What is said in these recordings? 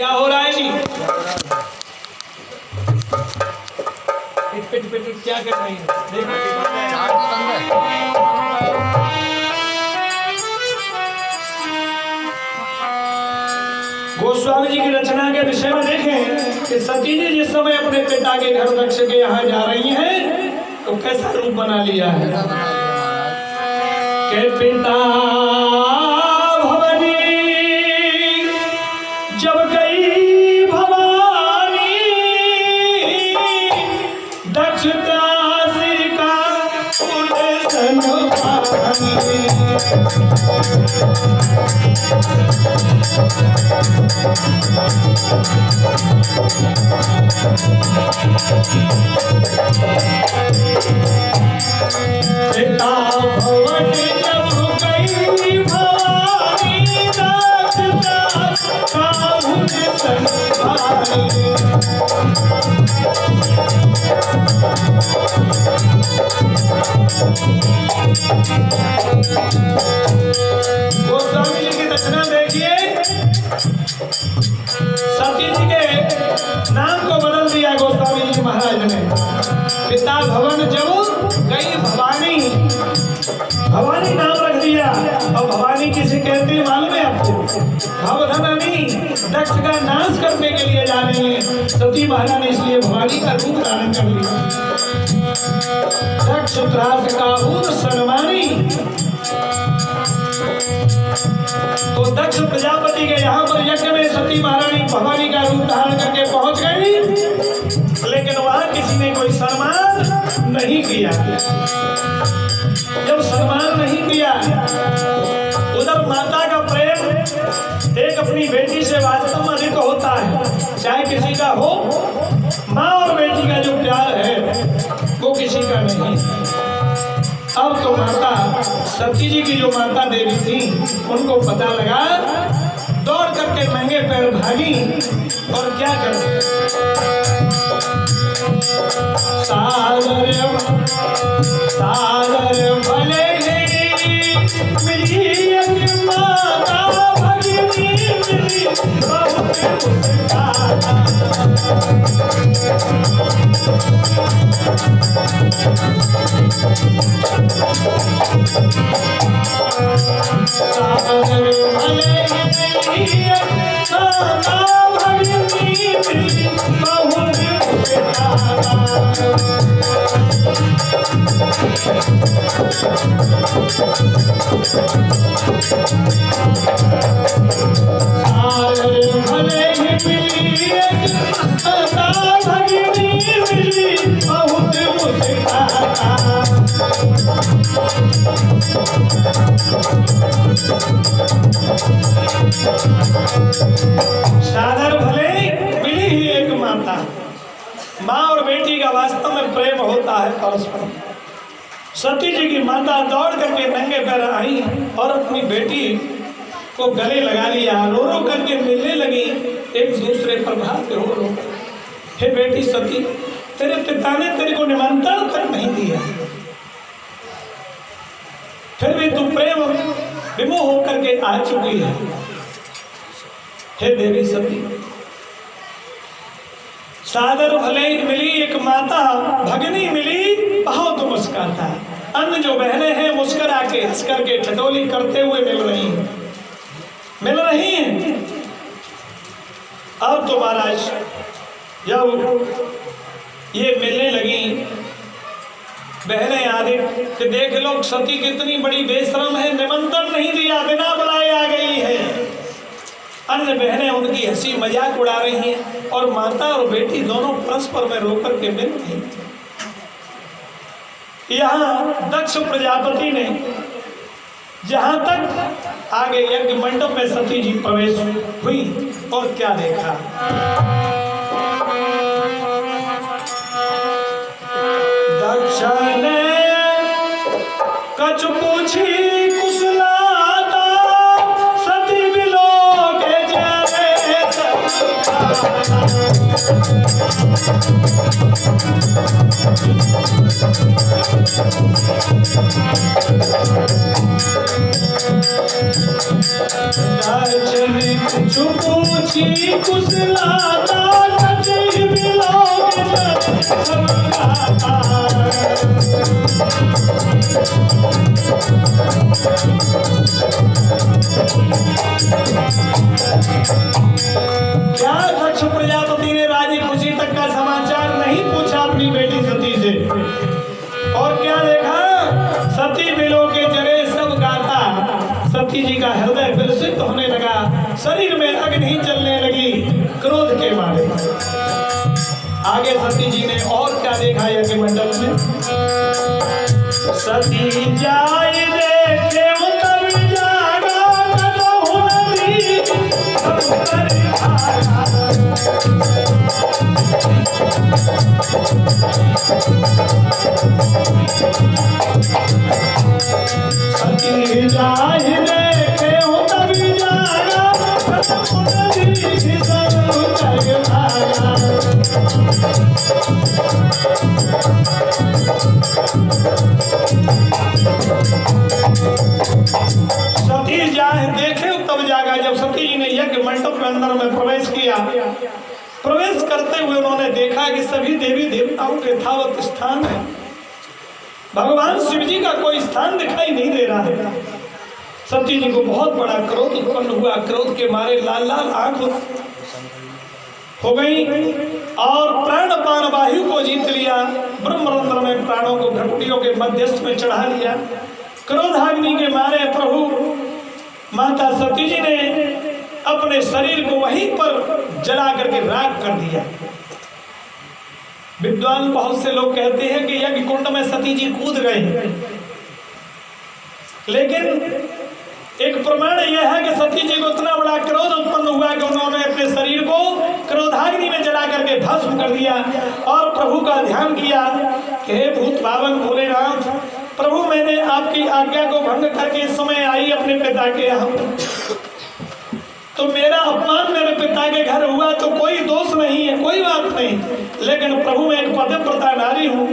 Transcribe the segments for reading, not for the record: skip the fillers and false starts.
क्या हो रहा है जी? पिट क्या कर रही है? गोस्वामी जी की रचना के विषय में देखें कि सती जी जिस समय अपने पिता के घर दक्ष के यहाँ जा रही हैं तो कैसा रूप बना लिया है के पिता भवानी जब गई भवानी दक्ष दासी का उड़सन पिता भवानी जब गई भवानी दक्ष दासी का उड़सन गोस्वामी जी की रचना देखिए, सती जी के नाम को बदल दिया गोस्वामी जी महाराज ने। पिता भवन जब गई भवानी, भवानी नाम रख दिया। और भवानी किसे कहते हैं मालूम है आपको? भवधनी दक्ष का नाश करने के लिए जा रही है सती महाराज ने, इसलिए भवानी का रूप धारण कर लिया। दक्ष त्रास का सनमानी, तो दक्ष प्रजापति के यहाँ पर यज्ञ में सती महारानी भवानी का रूप धारण करके पहुंच गई, लेकिन वहां किसी ने कोई सम्मान नहीं किया। जब सम्मान नहीं किया, उधर माता का प्रेम एक अपनी बेटी से वास्तव में अधिक होता है, चाहे किसी का हो। माँ और बेटी का जो प्यार है वो किसी का नहीं। अब तो माता सती जी की जो माता देवी थी उनको पता लगा, दौड़ करके नंगे पैर भागी और क्या कर सागर भले मिली माता भगिनी मिली बहुत सागर भले मिली माता भगिनी मिली बहुत भले मिली माता भगिनी मिली बहुत सागर भले मिली ही एक माता। माँ और बेटी का वास्तव में प्रेम होता है परस्पर। सती जी की माता दौड़ करके नंगे पैर आई और अपनी बेटी को गले लगा लिया, रो रो करके मिलने लगी, एक दूसरे पर भाते हो रो। हे बेटी सती, तेरे पिता ने तेरे को निमंत्रण तक नहीं दिया, फिर भी तू प्रेम विमोह होकर के आ चुकी है। हे देवी सती, सादर भले मिली एक माता भगिनी मिली बहुत मुस्कुराता। अन्य जो बहनें हैं मुस्कुरा के हंस करके ठटोली करते हुए मिल रही हैं। अब तो महाराज जब ये मिलने लगी बहनें आदि कि देख लो सती कितनी बड़ी बेशरम है, निमंत्रण नहीं दिया, बिना बुलाए आ गई है। अन्य बहनें उनकी हंसी मजाक उड़ा रही हैं और माता और बेटी दोनों परस्पर में रोकर के मिल रही। यहाँ दक्ष प्रजापति ने जहां तक आगे यज्ञ मंडप में सती जी प्रवेश हुई और क्या देखा। दक्ष ने कछु पूछी कुशलाता, सती बिलो के जाए दक्ष ने कछु पूछी खुशी कुशलाता सती बिलोक सब गाता। क्या दक्ष प्रजापति ने राजी खुशी तक का समाचार नहीं पूछा अपनी बेटी सती से, और क्या देखा? सती बिलो के जरे सब गाता। सती जी का हृदय विलसित होने लगा, शरीर में अग्नि जलने लगी क्रोध के मारे। आगे सती जी ने और क्या देखा यज्ञ मंडप में? सती जाय देखे तब जागा कदहु नदी सब करे भागा। सती जाय देखे तब जागा कदहु नदी सब करे भागा। सती जाए देखे तब जागा। जब सती जी ने यज्ञ मंडप के अंदर में प्रवेश किया, प्रवेश करते हुए उन्होंने देखा कि सभी देवी देवताओं के यथावत स्थान है, भगवान शिव जी का कोई स्थान दिखाई नहीं दे रहा है। सती जी को बहुत बड़ा क्रोध उत्पन्न हुआ, क्रोध के मारे लाल लाल आंख हो गई और प्राणपान वायु को जीत लिया। ब्रह्मरंध्र में प्राणों को भ्रकुटियों के मध्यस्थ में चढ़ा लिया। क्रोधाग्नि के मारे प्रभु माता सती जी ने अपने शरीर को वहीं पर जला करके राख कर दिया। विद्वान बहुत से लोग कहते हैं कि यज्ञ कुंड में सती जी कूद गए, लेकिन एक प्रमाण यह है कि सती जी को इतना बड़ा क्रोध उत्पन्न हुआ कि उन्होंने अपने शरीर को क्रोधाग्नि में जला करके भस्म कर दिया और प्रभु का ध्यान किया कि हे भूत भावन भोलेनाथ, प्रभु मैंने आपकी आज्ञा को भंग करके इस समय आई अपने पिता के यहाँ, तो मेरा अपमान मेरे पिता के घर हुआ तो कोई दोष नहीं है, कोई बात नहीं, लेकिन प्रभु मैं एक पतिव्रता नारी हूँ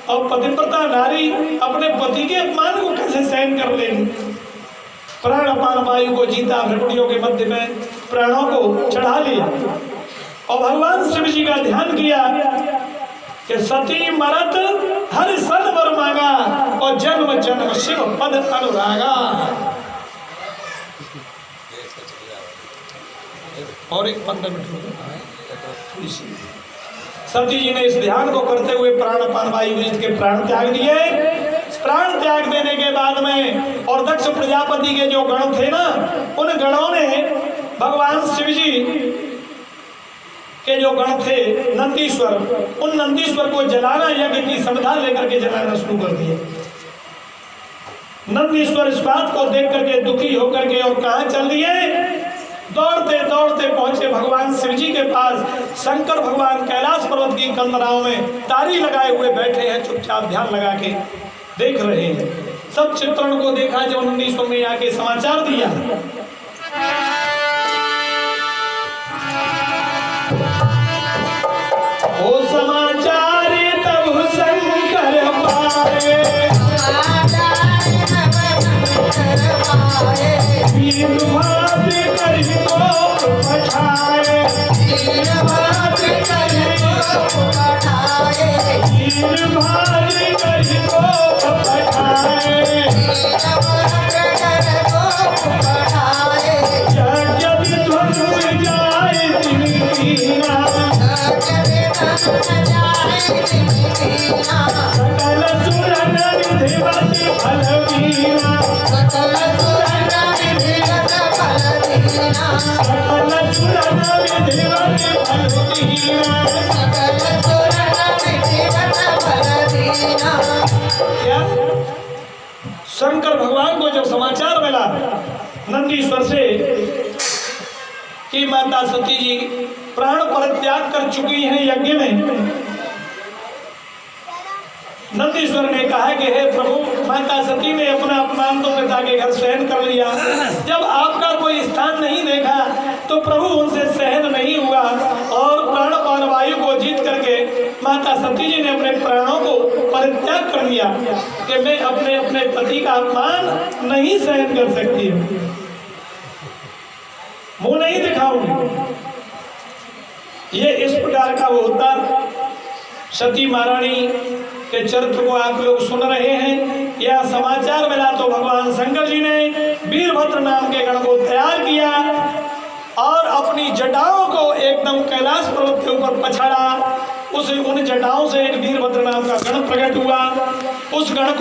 और पतिव्रता नारी अपने पति के अपमान को कैसे सहन कर लेगी। प्राणपान वायु को जीता, भ्रकुटियों के मध्य में प्राणों को चढ़ा लिया और भगवान शिव जी का ध्यान किया कि सती मरत हर सन वर मांगा और जन्म जन्म शिव पद अनुरागा। और एक 15 मिनट थोड़ी सी। सती जी ने इस ध्यान को करते हुए प्राणपान वायु जीत के प्राण त्याग दिए। प्राण त्याग देने के बाद में और दक्ष प्रजापति के जो गण थे ना, उन गणों ने भगवान शिव जी के जो गण थे नंदीश्वर, उन नंदीश्वर को जलाना यज्ञ की संविधा लेकर के जलाना शुरू कर दिए। नंदीश्वर इस बात को देख करके दुखी होकर के और कहाँ चल दिए? दौड़ते दौड़ते पहुंचे भगवान शिव जी के पास। शंकर भगवान कैलाश पर्वत की कंदराओं में तारी लगाए हुए बैठे हैं, चुपचाप ध्यान लगा के देख रहे हैं। सब चित्रण को देखा जब नंदीश्वर ने आके समाचार दिया। ओ समाचार तब शंकर पाए, वीर भात कर को पठाए, वीर भात कर को पठाए, वीर भात कर को पठाए, यज्ञ विध्वंस जाए तिनकीना, सकल सुर नर देवत फलवीना, सकल सुर नर देवत फलवीना, सकल सुर नर देवत फलवीना, सकल सुर नर देवत फलवीना। क्या शंकर भगवान को जब समाचार मिला नंदीश्वर से कि माता सती जी प्राण परित्याग कर चुकी हैं यज्ञ में, नंदीश्वर ने कहा कि हे प्रभु, माता सती ने अपना अपमान तो पिता के घर सहन कर लिया, जब आपका कोई स्थान नहीं देखा तो प्रभु उनसे सहन नहीं हुआ और प्राणपान वायु को जीत करके माता सती जी ने अपने प्राणों को परित्याग कर दिया कि मैं अपने अपने पति का अपमान नहीं सहन कर सकती हूँ, मुंह नहीं दिखाऊंगी। ये इस प्रकार का वो होता। सती महारानी के चरित्र को आप लोग सुन रहे हैं। यह समाचार मिला तो भगवान शंकर जी ने वीरभद्र नाम के गण को तैयार किया और अपनी जटाओं को एकदम कैलाश पर्वत के ऊपर पछाड़ा। उन जटाओं से एक वीरभद्र नाम का गण प्रकट हुआ। उस गण को